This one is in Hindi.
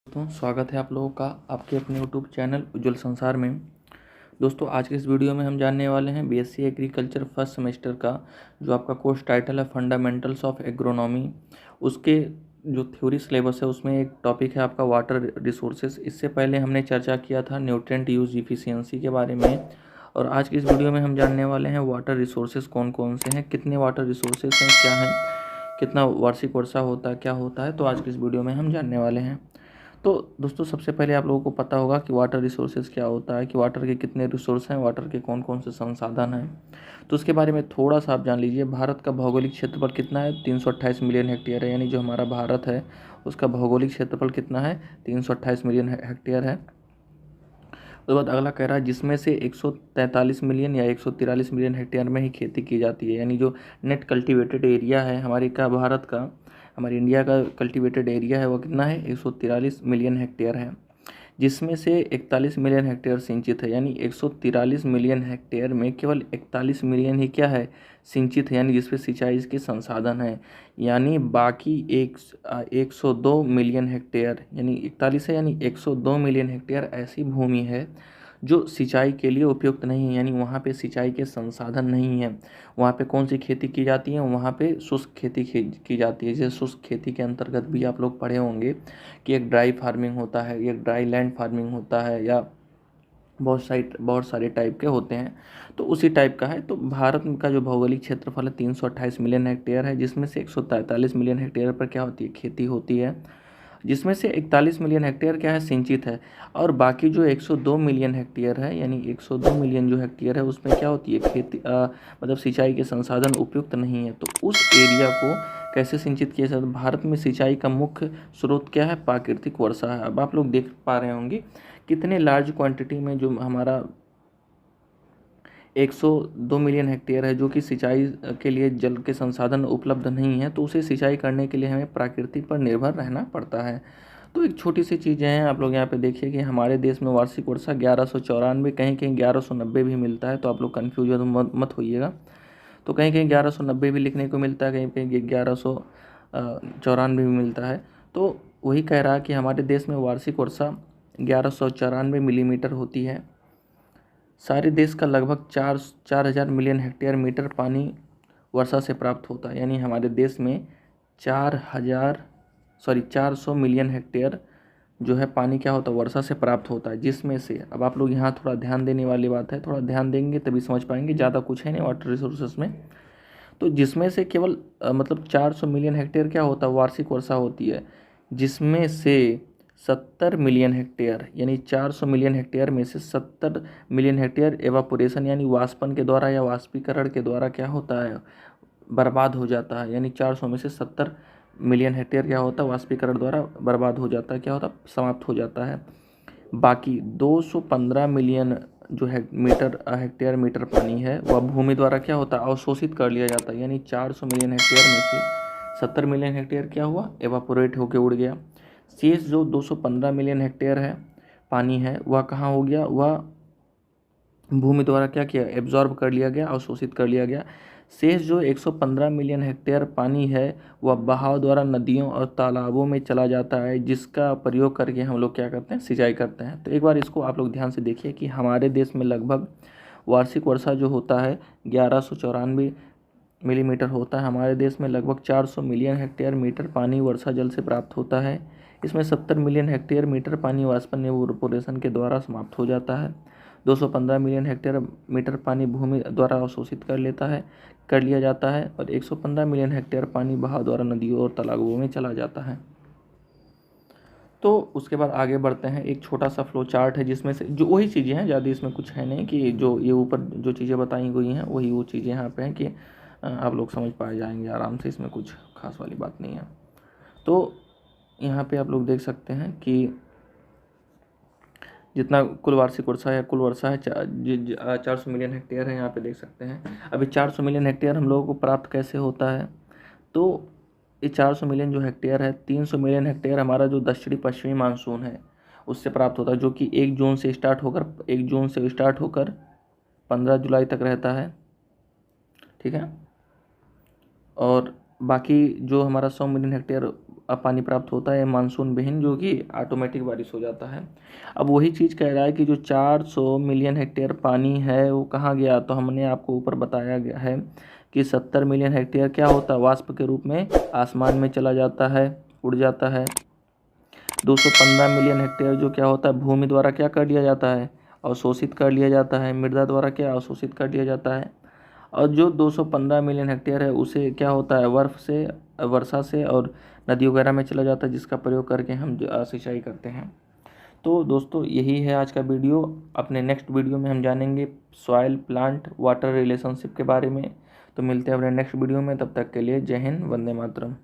दोस्तों स्वागत है आप लोगों का आपके अपने यूट्यूब चैनल उज्ज्वल संसार में। दोस्तों आज के इस वीडियो में हम जानने वाले हैं बीएससी एग्रीकल्चर फर्स्ट सेमेस्टर का जो आपका कोर्स टाइटल है फंडामेंटल्स ऑफ एग्रोनॉमी। उसके जो थ्योरी सिलेबस है उसमें एक टॉपिक है आपका वाटर रिसोर्सेज। इससे पहले हमने चर्चा किया था न्यूट्रिएंट यूज इफिशियंसी के बारे में, और आज की इस वीडियो में हम जानने वाले हैं वाटर रिसोर्सेज कौन कौन से हैं, कितने वाटर रिसोर्सेज हैं, क्या हैं, कितना वार्षिक वर्षा होता है, क्या होता है। तो आज की इस वीडियो में हम जानने वाले हैं। तो दोस्तों सबसे पहले आप लोगों को पता होगा कि वाटर रिसोर्सेज क्या होता है, कि वाटर के कितने रिसोर्स हैं, वाटर के कौन कौन से संसाधन हैं। तो उसके बारे में थोड़ा सा आप जान लीजिए। भारत का भौगोलिक क्षेत्रफल कितना है? 328 मिलियन हेक्टेयर है। यानी जो हमारा भारत है उसका भौगोलिक क्षेत्रफल कितना है? 328 मिलियन हेक्टेयर है। उसके बाद अगला कह रहा है जिसमें से 143 मिलियन या 143 मिलियन हेक्टेयर में ही खेती की जाती है। यानी जो नेट कल्टीवेटेड एरिया है हमारी का भारत का, हमारी इंडिया का कल्टीवेटेड एरिया है वो कितना है? 143 मिलियन हेक्टेयर है, जिसमें से 41 मिलियन हेक्टेयर सिंचित है। यानी 143 मिलियन हेक्टेयर में केवल 41 मिलियन ही क्या है? सिंचित है, यानी जिसपे सिंचाई के संसाधन है। यानी बाकी 102 मिलियन हेक्टेयर, यानी 41 है, यानी 102 मिलियन हेक्टेयर ऐसी भूमि है जो सिंचाई के लिए उपयुक्त नहीं है। यानी वहाँ पे सिंचाई के संसाधन नहीं है। वहाँ पे कौन सी खेती की जाती है? वहाँ पे शुष्क खेती की जाती है। जैसे शुष्क खेती के अंतर्गत भी आप लोग पढ़े होंगे कि एक ड्राई फार्मिंग होता है, एक ड्राई लैंड फार्मिंग होता है, या बहुत सारे टाइप के होते हैं। तो उसी टाइप का है। तो भारत का जो भौगोलिक क्षेत्रफल है 328 मिलियन हेक्टेयर है, जिसमें से 143 मिलियन हेक्टेयर पर क्या होती है? खेती होती है, जिसमें से 41 मिलियन हेक्टेयर क्या है? सिंचित है। और बाकी जो 102 मिलियन हेक्टेयर है, यानी 102 मिलियन जो हेक्टेयर है उसमें क्या होती है? खेती मतलब सिंचाई के संसाधन उपयुक्त नहीं है। तो उस एरिया को कैसे सिंचित किया जाता है? भारत में सिंचाई का मुख्य स्रोत क्या है? प्राकृतिक वर्षा है। अब आप लोग देख पा रहे होंगे कितने लार्ज क्वांटिटी में जो हमारा 102 मिलियन हेक्टेयर है जो कि सिंचाई के लिए जल के संसाधन उपलब्ध नहीं है, तो उसे सिंचाई करने के लिए हमें प्रकृति पर निर्भर रहना पड़ता है। तो एक छोटी सी चीज़ें हैं, आप लोग यहाँ पे देखिए कि हमारे देश में वार्षिक वर्षा 1194, कहीं कहीं 1190 भी मिलता है। तो आप लोग कन्फ्यूज मत होइएगा। तो कहीं कहीं 1190 भी लिखने को मिलता है, कहीं कहीं 1194 भी मिलता है। तो वही कह रहा है कि हमारे देश में वार्षिक वर्षा 1194 मिलीमीटर होती है। सारे देश का लगभग 4,000 मिलियन हेक्टेयर मीटर पानी वर्षा से प्राप्त होता है। यानी हमारे देश में 400 मिलियन हेक्टेयर जो है पानी क्या होता है? वर्षा से प्राप्त होता है। जिसमें से अब आप लोग यहाँ थोड़ा ध्यान देने वाली बात है, थोड़ा ध्यान देंगे तभी समझ पाएंगे, ज़्यादा कुछ है नहीं वाटर रिसोर्सेस में। तो जिसमें से केवल मतलब 400 मिलियन हेक्टेयर क्या होता है? वार्षिक वर्षा होती है, जिसमें से 70 मिलियन हेक्टेयर, यानी 400 मिलियन हेक्टेयर में से 70 मिलियन हेक्टेयर एवापोरेशन यानी वाष्पन के द्वारा या वाष्पीकरण के द्वारा क्या होता है? बर्बाद हो जाता है। यानी 400 में से 70 मिलियन हेक्टेयर क्या होता है? वाष्पीकरण द्वारा बर्बाद हो जाता है, क्या होता है? समाप्त हो जाता है। बाकी 215 मिलियन जो है हेक्टेयर मीटर पानी है वह भूमि द्वारा क्या होता है? अवशोषित कर लिया जाता है। यानी 400 मिलियन हेक्टेयर में से 70 मिलियन हेक्टेयर क्या हुआ? एवापोरेट होकर उड़ गया। शेष जो 215 मिलियन हेक्टेयर है पानी है वह कहाँ हो गया? वह भूमि द्वारा क्या किया? एब्जॉर्ब कर लिया गया, अवशोषित कर लिया गया। शेष जो 115 मिलियन हेक्टेयर पानी है वह बहाव द्वारा नदियों और तालाबों में चला जाता है, जिसका प्रयोग करके हम लोग क्या करते हैं? सिंचाई करते हैं। तो एक बार इसको आप लोग ध्यान से देखिए कि हमारे देश में लगभग वार्षिक वर्षा जो होता है 1194 मिलीमीटर होता है। हमारे देश में लगभग 400 मिलियन हेक्टेयर मीटर पानी वर्षा जल से प्राप्त होता है। इसमें 70 मिलियन हेक्टेयर मीटर पानी वाष्पन एवोपोरेशन के द्वारा समाप्त हो जाता है। 215 मिलियन हेक्टेयर मीटर पानी भूमि द्वारा अवशोषित कर लिया जाता है, और 115 मिलियन हेक्टेयर पानी बहाव द्वारा नदियों और तालाबों में चला जाता है। तो उसके बाद आगे बढ़ते हैं। एक छोटा सा फ्लो चार्ट है जिसमें से जो वही चीज़ें हैं, ज़्यादा इसमें कुछ है नहीं, कि जो ये ऊपर जो चीज़ें बताई गई हैं वही वो चीज़ें यहाँ पे हैं कि आप लोग समझ पाए जाएंगे आराम से, इसमें कुछ खास वाली बात नहीं है। तो यहाँ पे आप लोग देख सकते हैं कि जितना कुल वार्षिक वर्षा है, कुल वर्षा है 400 मिलियन हेक्टेयर है। यहाँ पे देख सकते हैं। अभी 400 मिलियन हेक्टेयर हम लोगों को प्राप्त कैसे होता है? तो ये 400 मिलियन जो हेक्टेयर है, 300 मिलियन हेक्टेयर हमारा जो दक्षिणी पश्चिमी मानसून है उससे प्राप्त होता है, जो कि 1 जून से स्टार्ट होकर 15 जुलाई तक रहता है। ठीक है। और बाकी जो हमारा 100 मिलियन हेक्टेयर पानी प्राप्त होता है मानसून विहीन, जो कि ऑटोमेटिक बारिश हो जाता है। अब वही चीज़ कह रहा है कि जो 400 मिलियन हेक्टेयर पानी है वो कहाँ गया, तो हमने आपको ऊपर बताया गया है कि 70 मिलियन हेक्टेयर क्या होता है, वाष्प के रूप में आसमान में चला जाता है, उड़ जाता है। 215 मिलियन हेक्टेयर जो क्या होता है, भूमि द्वारा क्या कर लिया जाता है, अवशोषित कर लिया जाता है, मृदा द्वारा क्या अवशोषित कर लिया जाता है। और जो 215 मिलियन हेक्टेयर है उसे क्या होता है, वर्षा से और नदी वगैरह में चला जाता है, जिसका प्रयोग करके हम सिंचाई करते हैं। तो दोस्तों यही है आज का वीडियो। अपने नेक्स्ट वीडियो में हम जानेंगे सॉइल प्लांट वाटर रिलेशनशिप के बारे में। तो मिलते हैं अपने नेक्स्ट वीडियो में, तब तक के लिए जय हिंद, वंदे मातरम।